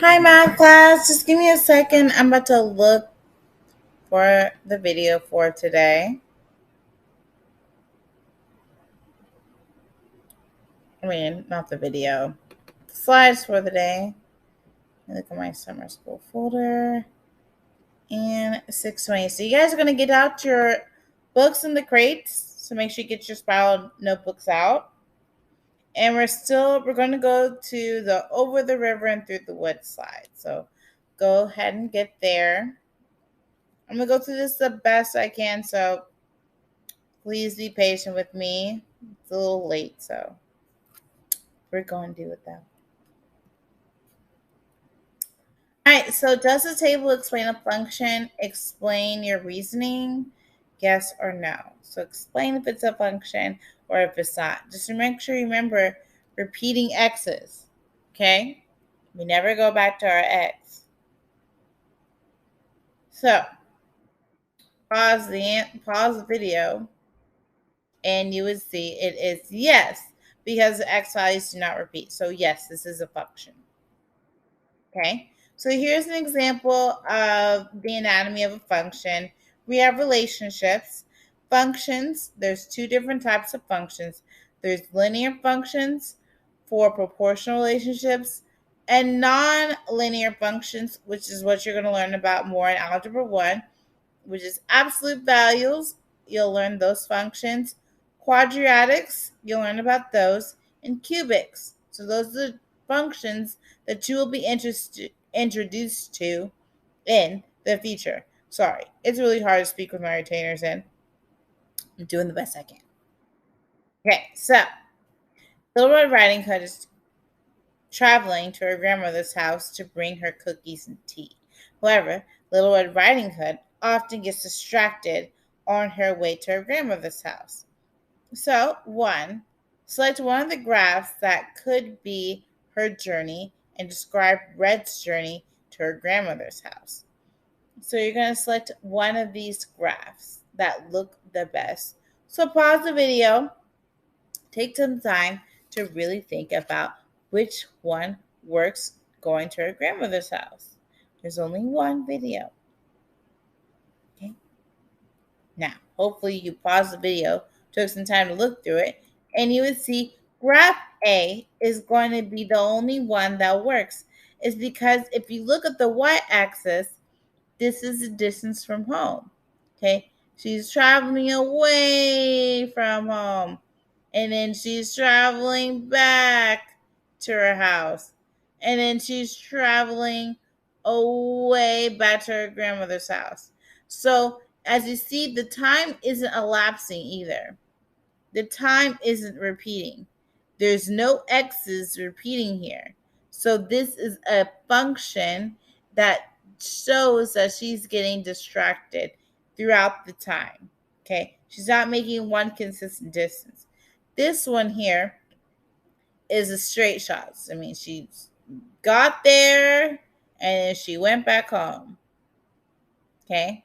Hi, math class. Just give me a second. I'm about to look for the video for today. I mean, not the video. Slides for the day. Look at my summer school folder. And 620. So you guys are going to get out your books in the crates. So make sure you get your spiral notebooks out. And we're going to go to the over the river and through the woods slide. So go ahead and get there. I'm going to go through this the best I can. So please be patient with me. It's a little late, so we're going to do it though. All right, so does the table explain a function? Explain your reasoning, yes or no. So explain if it's a function or if it's not. Just to make sure you remember repeating x's, okay? We never go back to our x. So pause the video and you would see it is yes because the x values do not repeat. So yes, this is a function. Okay, so here's an example of the anatomy of a function. We have relationships. Functions, there's two different types of functions. There's linear functions for proportional relationships and non-linear functions, which is what you're going to learn about more in Algebra 1, which is absolute values. You'll learn those functions. Quadratics, you'll learn about those. And cubics. So those are the functions that you will be introduced to in the future. Sorry, it's really hard to speak with my retainers in. I'm doing the best I can. Okay, so Little Red Riding Hood is traveling to her grandmother's house to bring her cookies and tea. However, Little Red Riding Hood often gets distracted on her way to her grandmother's house. So, select one of the graphs that could be her journey and describe Red's journey to her grandmother's house. So, you're going to select one of these graphs that look the best. So, pause the video, take some time to really think about which one works going to her grandmother's house. There's only one video. Okay. Now, hopefully, you pause the video, took some time to look through it, and you would see graph A is going to be the only one that works. It's because if you look at the y-axis, this is the distance from home. Okay, she's traveling away from home, and then she's traveling back to her house, and then she's traveling away back to her grandmother's house. So as you see, the time isn't elapsing either. The time isn't repeating. There's no x's repeating here. So this is a function that shows that she's getting distracted throughout the time. Okay, she's not making one consistent distance. This one here is a straight shot. I mean, she got there and she went back home. Okay,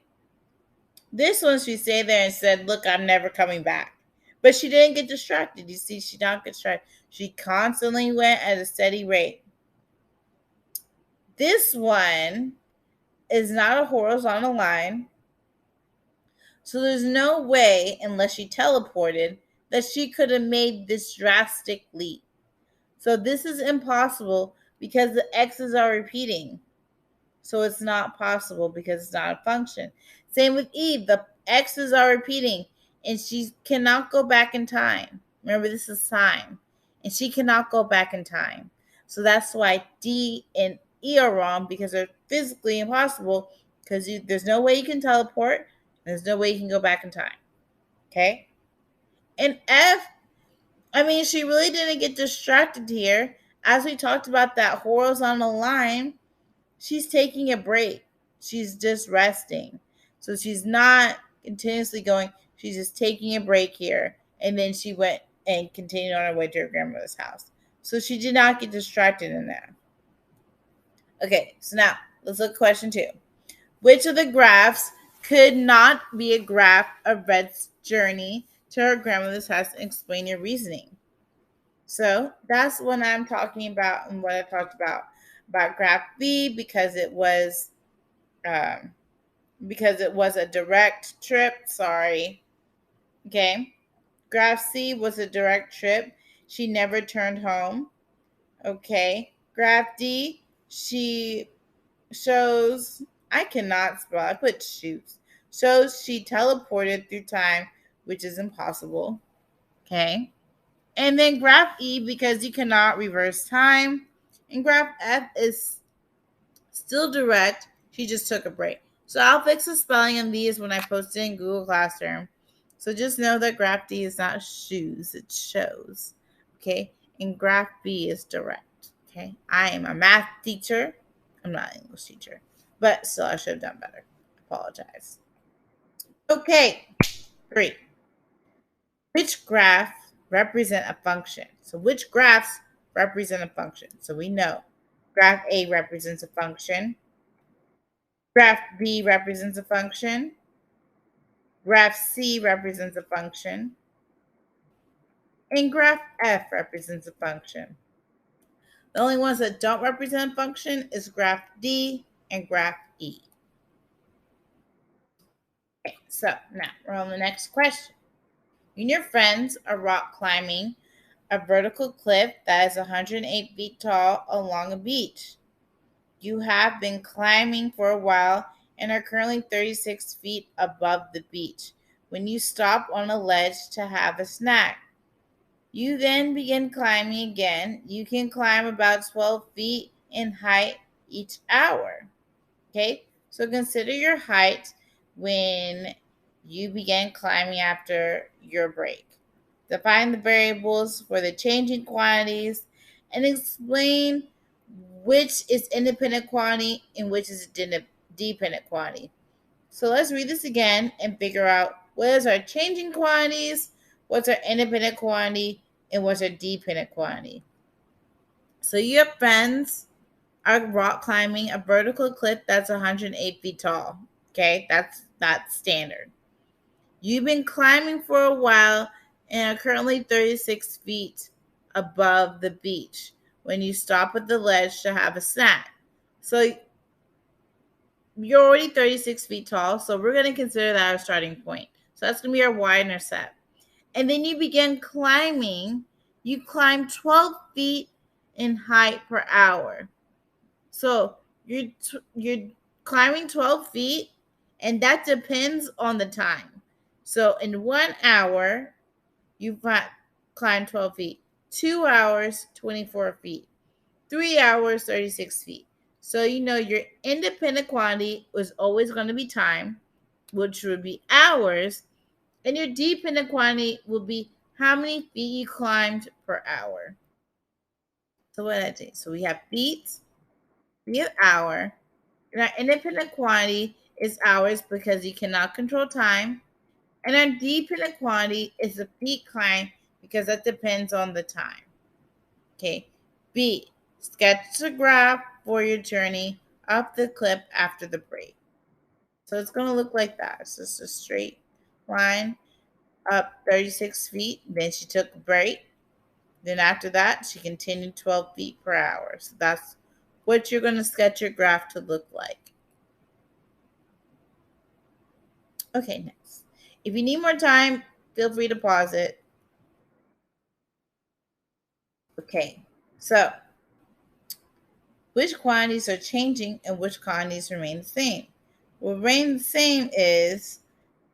this one she stayed there and said, "Look, I'm never coming back." But she didn't get distracted. You see, she not get distracted. She constantly went at a steady rate. This one is not a horizontal line. So there's no way, unless she teleported, that she could have made this drastic leap. So this is impossible because the x's are repeating. So it's not possible because it's not a function. Same with Eve. The x's are repeating and she cannot go back in time. Remember, this is time. And she cannot go back in time. So that's why D and E are wrong because they're physically impossible because there's no way you can teleport. There's no way you can go back in time. Okay? And F, I mean, she really didn't get distracted here. As we talked about that horizontal line, she's taking a break. She's just resting. So she's not continuously going. She's just taking a break here. And then she went and continued on her way to her grandmother's house. So she did not get distracted in there. Okay, so now let's look at question 2. Which of the graphs could not be a graph of Red's journey to her grandmother's house and explain your reasoning? So that's what I'm talking about and what I talked about. about graph B because it was a direct trip. Sorry. Okay. Graph C was a direct trip. She never turned home. Okay. Graph D, she shows, I cannot spell, I put shoots. Shows she teleported through time, which is impossible. Okay. And then graph E, because you cannot reverse time. And graph F is still direct. She just took a break. So I'll fix the spelling of these when I post it in Google Classroom. So just know that graph D is not shoes, it shows. Okay. And graph B is direct. Okay. I am a math teacher. I'm not an English teacher. But still, I should have done better. Apologize. Okay. 3. Which graph represent a function? So which graphs represent a function? So we know graph A represents a function. Graph B represents a function. Graph C represents a function. And graph F represents a function. The only ones that don't represent a function is graph D and graph E. Okay, so now we're on the next question. You and your friends are rock climbing a vertical cliff that is 108 feet tall along a beach. You have been climbing for a while and are currently 36 feet above the beach when you stop on a ledge to have a snack. You then begin climbing again. You can climb about 12 feet in height each hour. Okay, so consider your height when you begin climbing after your break. Define the variables for the changing quantities and explain which is independent quantity and which is dependent quantity. So let's read this again and figure out what is our changing quantities, what's our independent quantity, and what's our dependent quantity. So your friends are rock climbing a vertical cliff that's 108 feet tall. Okay, that's standard. You've been climbing for a while and are currently 36 feet above the beach when you stop at the ledge to have a snack. So you're already 36 feet tall, so we're going to consider that our starting point. So that's going to be our y-intercept. And then you begin climbing. You climb 12 feet in height per hour. So you're climbing 12 feet, and that depends on the time. So in 1 hour, you climb 12 feet. 2 hours, 24 feet. 3 hours, 36 feet. So you know your independent quantity is always going to be time, which would be hours, and your dependent quantity will be how many feet you climbed per hour. So what did I say? So we have feet, we have hour, and our independent quantity is hours because you cannot control time, and our dependent quantity is the feet climb because that depends on the time. Okay. B. Sketch a graph for your journey up the cliff after the break. So it's going to look like that. It's just a straight line up 36 feet. Then she took a break. Then after that, she continued 12 feet per hour. So that's what you're going to sketch your graph to look like. Okay, next. If you need more time, feel free to pause it. Okay, so which quantities are changing and which quantities remain the same? What remains the same is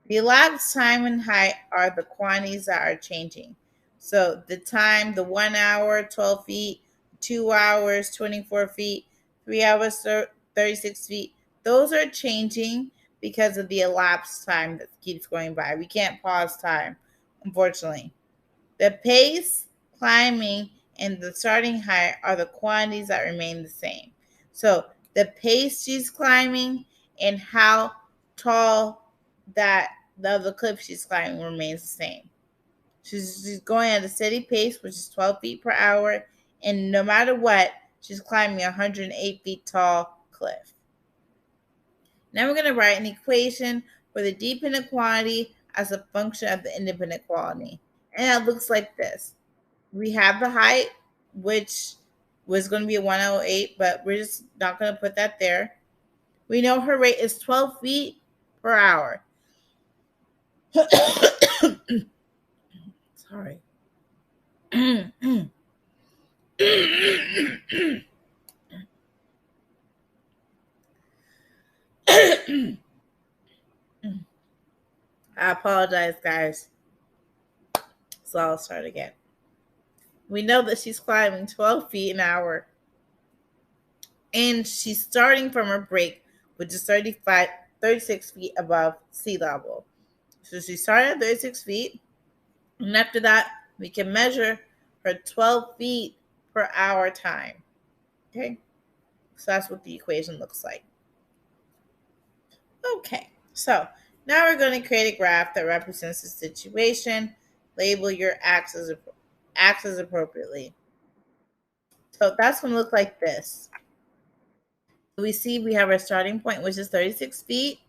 the elapsed time and height are the quantities that are changing. So the time, the 1 hour, 12 feet, 2 hours, 24 feet, 3 hours, 36 feet, those are changing because of the elapsed time that keeps going by. We can't pause time, unfortunately. The pace, climbing, and the starting height are the quantities that remain the same. So the pace she's climbing and how tall that the cliff she's climbing remains the same. She's going at a steady pace, which is 12 feet per hour, and no matter what, she's climbing a 108 feet tall cliff. Now we're going to write an equation for the dependent quantity as a function of the independent quantity. And it looks like this. We have the height, which was going to be 108, but we're just not going to put that there. We know her rate is 12 feet per hour. Sorry. I apologize, guys. So I'll start again. We know that she's climbing 12 feet an hour. And she's starting from her break, which is 36 feet above sea level. So she started at 36 feet. And after that, we can measure her 12 feet per hour time. Okay? So that's what the equation looks like. Okay, so now we're going to create a graph that represents the situation. Label your axes appropriately. So that's going to look like this. We see we have our starting point, which is 36 feet.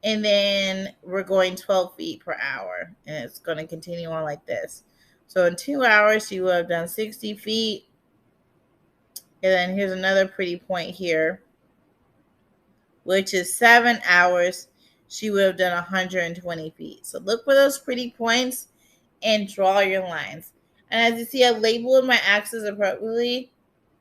And then we're going 12 feet per hour. And it's going to continue on like this. So in 2 hours, you will have done 60 feet. And then here's another pretty point here, which is 7 hours. She would have done 120 feet. So look for those pretty points and draw your lines. And as you see, I've labeled my axes appropriately.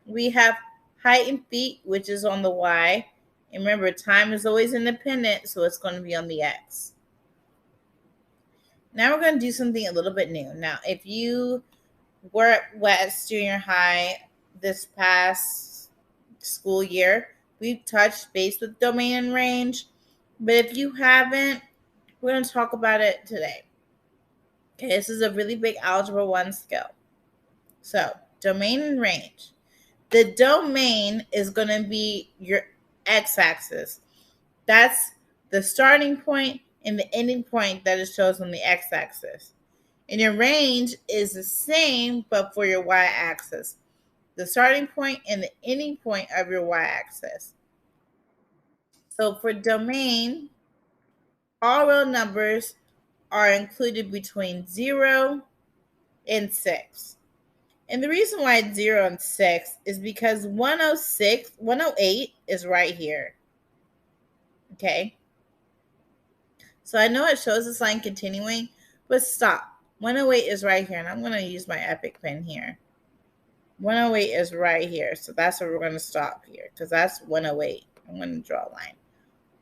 We have height in feet, which is on the Y. And remember, time is always independent, so it's going to be on the X. Now we're going to do something a little bit new. Now, if you were at West Junior High this past school year, we've touched base with domain and range. But if you haven't, we're going to talk about it today. Okay, this is a really big Algebra 1 skill. So, domain and range. The domain is going to be your x-axis. That's the starting point and the ending point that is chosen on the x-axis. And your range is the same, but for your y-axis. The starting point and the ending point of your y-axis. So for domain, all real numbers are included between 0 and 6. And the reason why it's 0 and 6 is because 108 is right here. Okay? So I know it shows this line continuing, but stop. 108 is right here, and I'm going to use my Epic pen here. 108 is right here, so that's where we're going to stop here, because that's 108. I'm going to draw a line.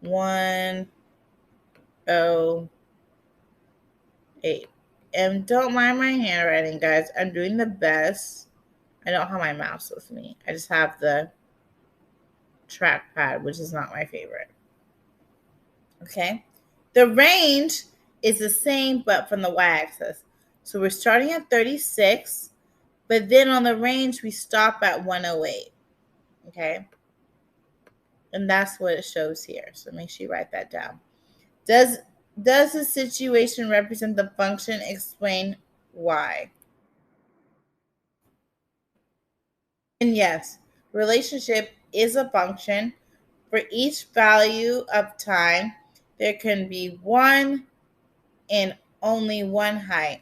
108. And don't mind my handwriting, guys. I'm doing the best. I don't have my mouse with me. I just have the trackpad, which is not my favorite. Okay? The range is the same, but from the y-axis. So we're starting at 36, but then on the range, we stop at 108. Okay? And that's what it shows here. So make sure you write that down. Does the situation represent the function? Explain why. And yes, relationship is a function. For each value of time, there can be one and only one height.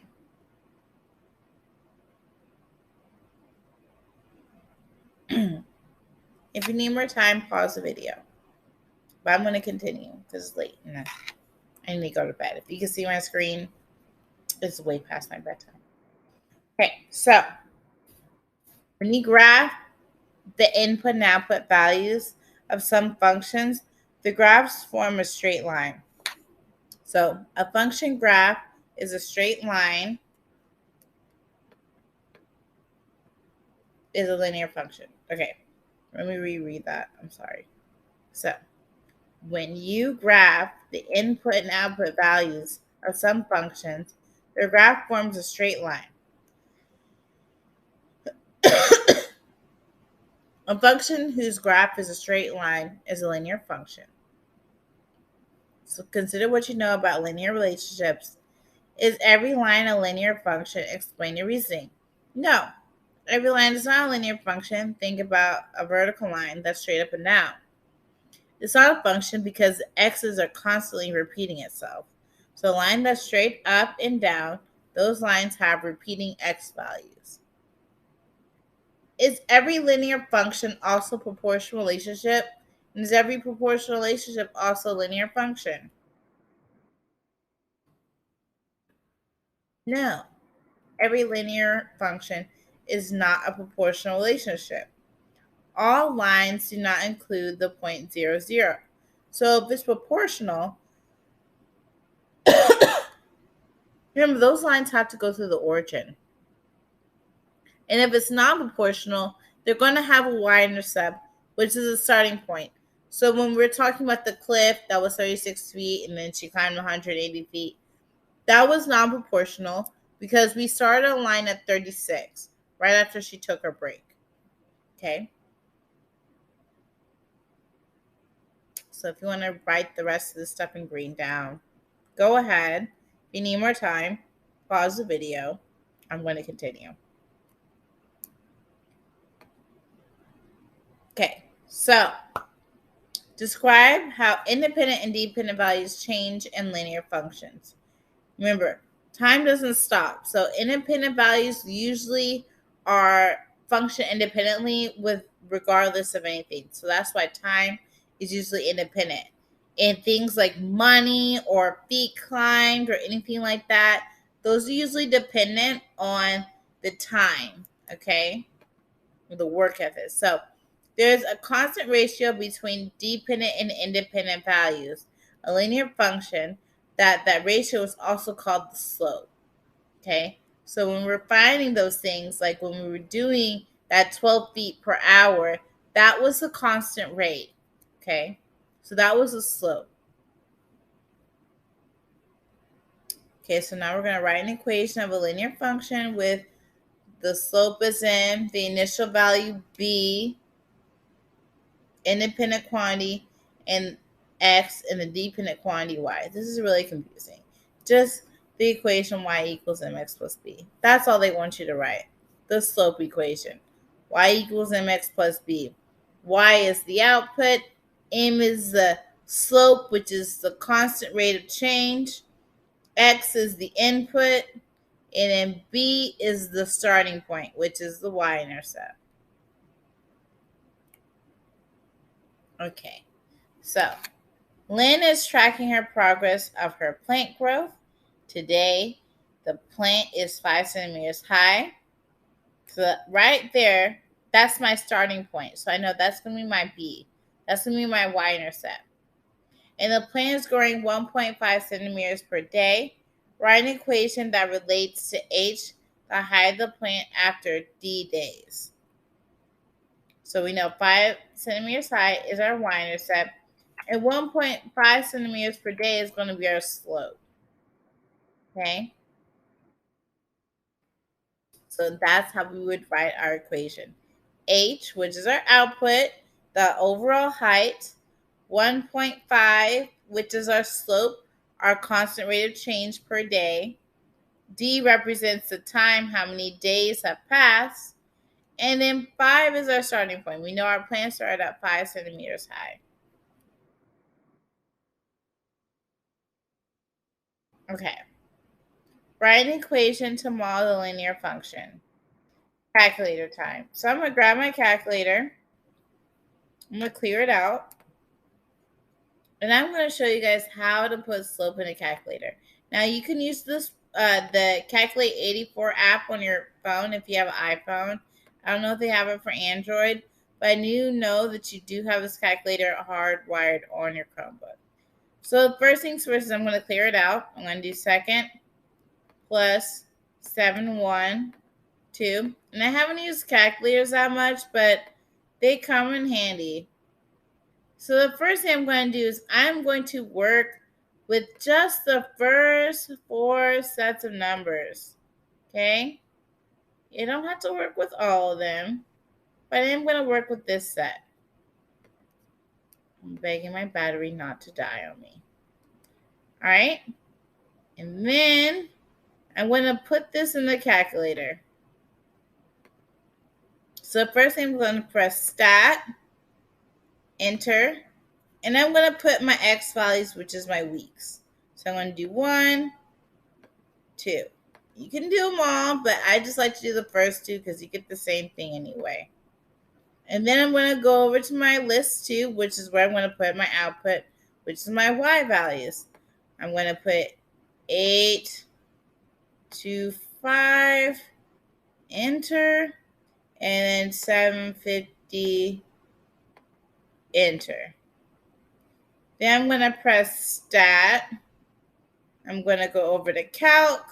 If you need more time, pause the video. But I'm going to continue because it's late. And I need to go to bed. If you can see my screen, it's way past my bedtime. Okay, so when you graph the input and output values of some functions, the graphs form a straight line. So a function graph is a straight line, is a linear function. Okay, let me reread that. I'm sorry. So when you graph the input and output values of some functions, the graph forms a straight line. A function whose graph is a straight line is a linear function. So consider what you know about linear relationships. Is every line a linear function? Explain your reasoning. No, every line is not a linear function. Think about a vertical line that's straight up and down. It's not a function because x's are constantly repeating itself. So a line that's straight up and down, those lines have repeating x values. Is every linear function also proportional relationship? And is every proportional relationship also a linear function? No. Every linear function is not a proportional relationship. All lines do not include the point 0, 0. So if it's proportional, remember those lines have to go through the origin. And if it's non-proportional, they're going to have a y-intercept, which is a starting point. So when we're talking about the cliff that was 36 feet and then she climbed 180 feet, that was non-proportional because we started a line at 36 right after she took her break. Okay. So if you want to write the rest of the stuff in green down, go ahead. If you need more time, pause the video. I'm going to continue. Okay, so describe how independent and dependent values change in linear functions. Remember, time doesn't stop. So independent values usually are function independently with regardless of anything. So that's why time is usually independent. And things like money or feet climbed or anything like that, those are usually dependent on the time, okay? The work ethic. So there's a constant ratio between dependent and independent values. A linear function that ratio is also called the slope. Okay. So when we're finding those things, like when we were doing that 12 feet per hour, that was a constant rate. Okay. So that was a slope. Okay. So now we're going to write an equation of a linear function with the slope is in, the initial value b, independent quantity, and x, and the dependent quantity y. This is really confusing. Just the equation y equals mx plus b. That's all they want you to write. The slope equation. Y equals mx plus b. Y is the output. M is the slope, which is the constant rate of change. X is the input. And then b is the starting point, which is the y-intercept. Okay, so Lynn is tracking her progress of her plant growth. Today, the plant is 5 centimeters high. So right there, that's my starting point. So I know that's going to be my B. That's going to be my y-intercept. And the plant is growing 1.5 centimeters per day. Write an equation that relates to H, the height of the plant after D days. So we know 5 centimeters high is our y-intercept. And 1.5 centimeters per day is going to be our slope. Okay? So that's how we would write our equation. H, which is our output, the overall height, 1.5, which is our slope, our constant rate of change per day. D represents the time, how many days have passed. And then 5 is our starting point. We know our plant started at 5 centimeters high. Okay. Write an equation to model the linear function. Calculator time. So I'm going to grab my calculator. I'm going to clear it out. And I'm going to show you guys how to put slope in a calculator. Now you can use this the Calculate 84 app on your phone if you have an iPhone. I don't know if they have it for Android, but I do know that you do have this calculator hardwired on your Chromebook. So the first things first is I'm going to clear it out. I'm going to do second plus 712. And I haven't used calculators that much, but they come in handy. So the first thing I'm going to do is I'm going to work with just the first 4 sets of numbers. Okay? You don't have to work with all of them, but I am going to work with this set. I'm begging my battery not to die on me. All right? And then I'm going to put this in the calculator. So first thing I'm going to press stat, enter, and I'm going to put my x values, which is my weeks. So I'm going to do 1, 2. You can do them all, but I just like to do the first 2 because you get the same thing anyway. And then I'm going to go over to my list 2, which is where I'm going to put my output, which is my y values. I'm going to put 8 to 5, enter, and then 750, enter. Then I'm going to press stat. I'm going to go over to calc.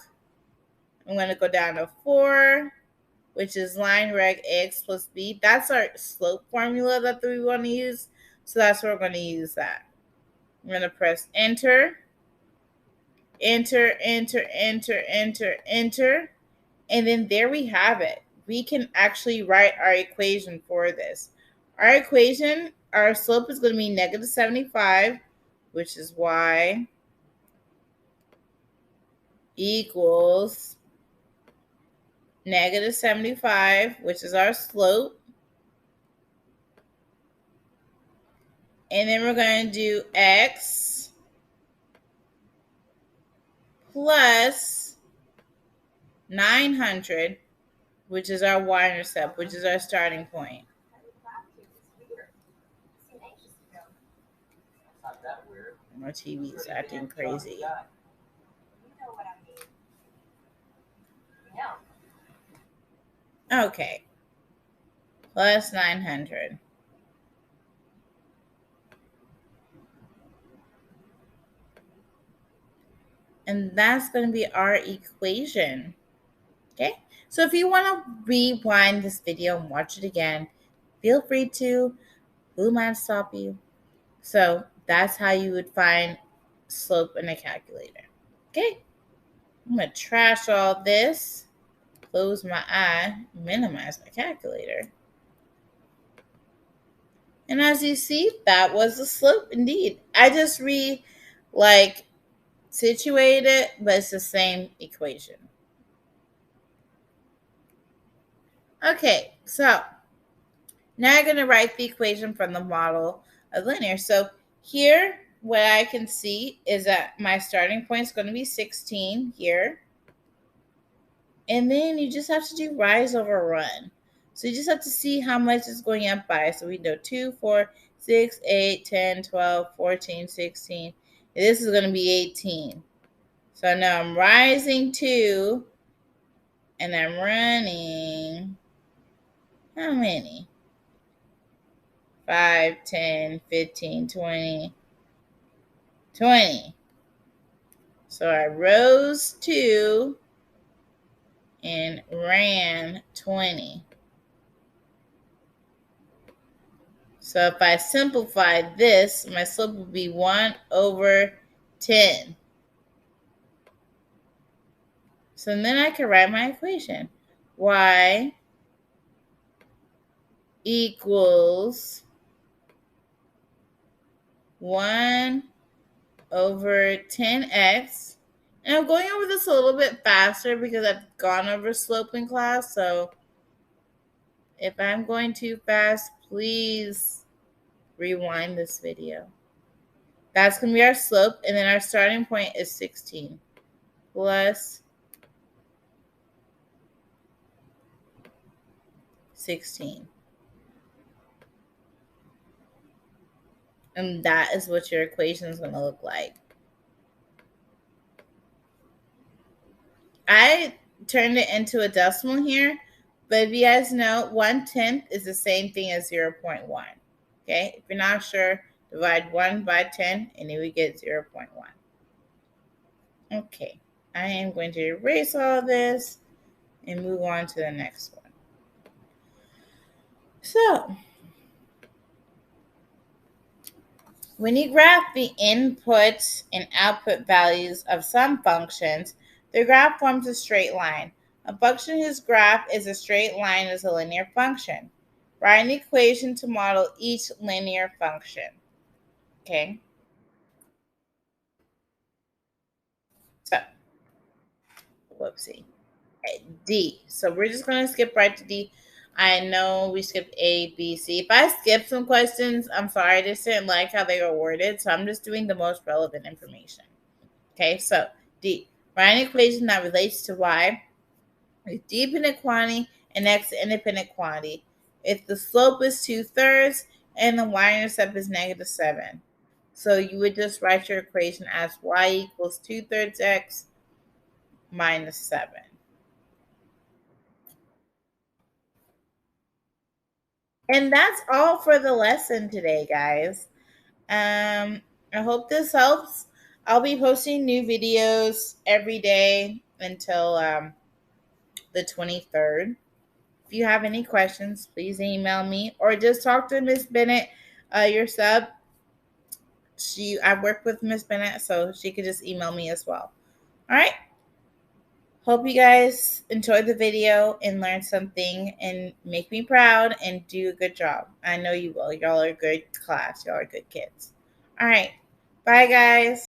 I'm going to go down to 4, which is line reg ax plus b. That's our slope formula that we want to use. So that's where we're going to use that. I'm going to press enter, enter, enter, enter, enter, enter. And then there we have it. We can actually write our equation for this. Our equation, our slope is going to be negative 75, which is y equals negative 75, which is our slope. And then we're going to do x plus 900, which is our y-intercept, which is our starting point. My TV is acting crazy. Okay. Plus 900. And that's going to be our equation. Okay. So if you want to rewind this video and watch it again, feel free to. Who might stop you? So that's how you would find slope in a calculator. Okay. I'm going to trash all this, close my eye, minimize my calculator. And as you see, that was the slope indeed. I just situate it, but it's the same equation. Okay, so now I'm going to write the equation from the model of linear. So here, what I can see is that my starting point is going to be 16 here. And then you just have to do rise over run. So you just have to see how much it's going up by. So we know 2, 4, 6, 8, 10, 12, 14, 16. And this is going to be 18. So now I'm rising 2, and I'm running, how many? 5, 10, 15, 20, 20. So I rose 2 and ran 20. So if I simplify this, my slope would be 1 over 10. So then I can write my equation. Y equals 1 over 10x. And I'm going over this a little bit faster because I've gone over slope in class. So if I'm going too fast, please rewind this video. That's going to be our slope. And then our starting point is 16 plus 16. And that is what your equation is going to look like. I turned it into a decimal here, but if you guys know, 1/10 is the same thing as 0.1. Okay, if you're not sure, divide 1 by 10 and then we get 0.1. Okay, I am going to erase all this and move on to the next one. So, when you graph the input and output values of some functions, the graph forms a straight line. A function whose graph is a straight line is a linear function. Write an equation to model each linear function. Okay. So, whoopsie. D. So we're just going to skip right to D. I know we skipped A, B, C. If I skip some questions, I'm sorry. I just didn't like how they were worded. So I'm just doing the most relevant information. Okay, so D. Write an equation that relates to Y, a dependent quantity, and X independent quantity. if the slope is 2/3 and the y-intercept is -7. So you would just write your equation as y equals 2/3 x minus 7. And that's all for the lesson today, guys. I hope this helps. I'll be posting new videos every day until the 23rd. If you have any questions, please email me or just talk to Miss Bennett, your sub. I work with Miss Bennett, so she could just email me as well. All right. Hope you guys enjoyed the video and learned something and make me proud and do a good job. I know you will. Y'all are a good class. Y'all are good kids. All right. Bye, guys.